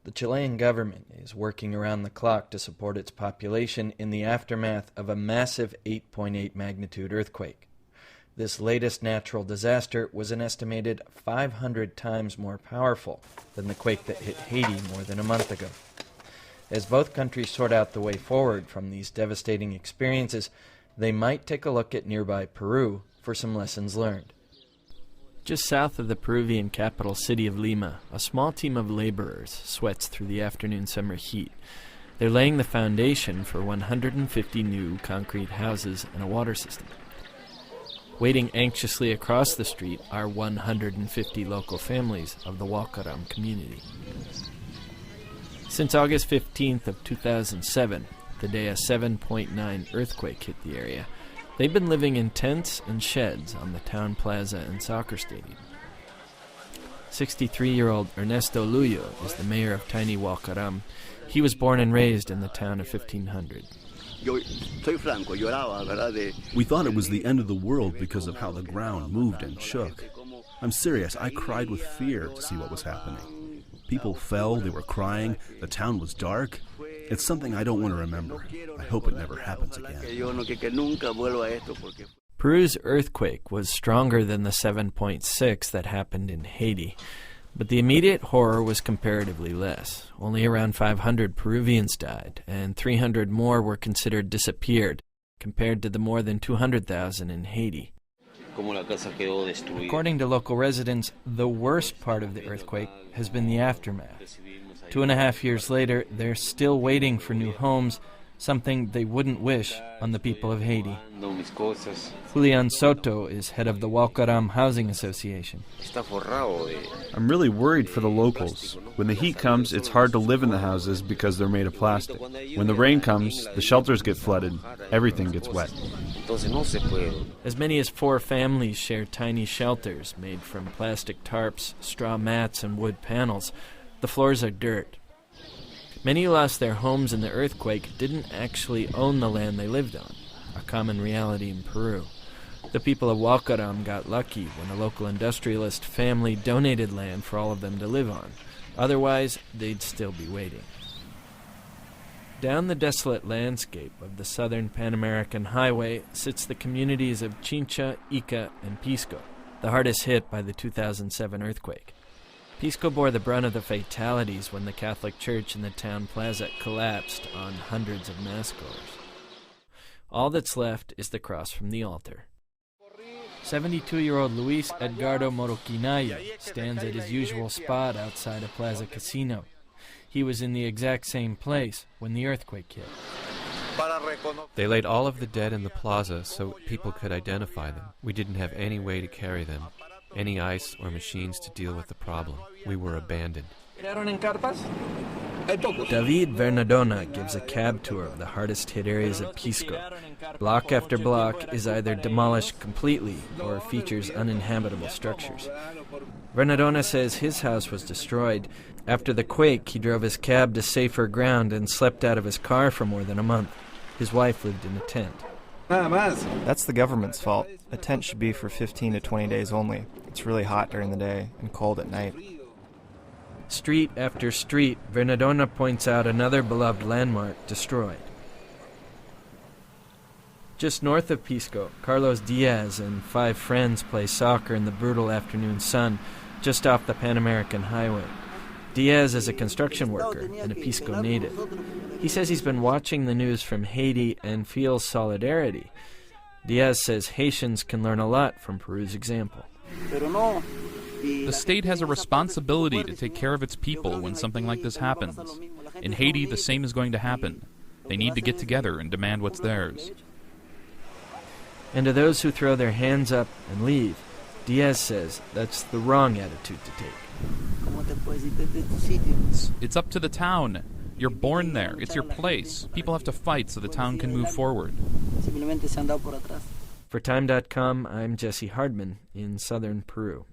The Chilean government is working around the clock to support its population in the aftermath of a massive 8.8 magnitude earthquake. This latest natural disaster was an estimated 500 times more powerful than the quake that hit Haiti more than a month ago. As both countries sort out the way forward from these devastating experiences, they might take a look at nearby Peru for some lessons learned. Just south of the Peruvian capital city of Lima, a small team of laborers sweats through the afternoon summer heat. They're laying the foundation for 150 new concrete houses and a water system. Waiting anxiously across the street are 150 local families of the Walkaram community. Since August 15th of 2007, the day a 7.9 earthquake hit the area, they've been living in tents and sheds on the town plaza and soccer stadium. 63-year-old Ernesto Luyo is the mayor of tiny Walkaram. He was born and raised in the town of 1500. We thought it was the end of the world because of how the ground moved and shook. I'm serious, I cried with fear to see what was happening. People fell, they were crying, the town was dark. It's something I don't want to remember. I hope it never happens again. Peru's earthquake was stronger than the 7.6 that happened in Haiti, but the immediate horror was comparatively less. Only around 500 Peruvians died, and 300 more were considered disappeared, compared to the more than 200,000 in Haiti. According to local residents, the worst part of the earthquake has been the aftermath. 2.5 years later, they're still waiting for new homes, something they wouldn't wish on the people of Haiti. Julian Soto is head of the Walkaram Housing Association. I'm really worried for the locals. When the heat comes, it's hard to live in the houses because they're made of plastic. When the rain comes, the shelters get flooded. Everything gets wet. As many as 4 families share tiny shelters made from plastic tarps, straw mats, and wood panels. The floors are dirt. Many who lost their homes in the earthquake didn't actually own the land they lived on, a common reality in Peru. The people of Walkaram got lucky when a local industrialist family donated land for all of them to live on. Otherwise, they'd still be waiting. Down the desolate landscape of the southern Pan-American Highway sits the communities of Chincha, Ica, and Pisco, the hardest hit by the 2007 earthquake. Pisco bore the brunt of the fatalities when the Catholic Church in the town plaza collapsed on hundreds of mass-goers. All that's left is the cross from the altar. 72-year-old Luis Edgardo Moroquinaya stands at his usual spot outside a plaza casino. He was in the exact same place when the earthquake hit. They laid all of the dead in the plaza so people could identify them. We didn't have any way to carry them, any ice or machines to deal with the problem. We were abandoned. David Vernadona gives a cab tour of the hardest hit areas of Pisco. Block after block is either demolished completely or features uninhabitable structures. Vernadona says his house was destroyed. After the quake, he drove his cab to safer ground and slept out of his car for more than a month. His wife lived in a tent. That's the government's fault. A tent should be for 15 to 20 days only. It's really hot during the day and cold at night. Street after street, Vernadona points out another beloved landmark destroyed. Just north of Pisco, Carlos Diaz and 5 friends play soccer in the brutal afternoon sun just off the Pan-American Highway. Diaz is a construction worker and a Pisco native. He says he's been watching the news from Haiti and feels solidarity. Diaz says Haitians can learn a lot from Peru's example. The state has a responsibility to take care of its people when something like this happens. In Haiti, the same is going to happen. They need to get together and demand what's theirs. And to those who throw their hands up and leave, Diaz says that's the wrong attitude to take. It's up to the town. You're born there. It's your place. People have to fight so the town can move forward. For Time.com, I'm Jesse Hardman in southern Peru.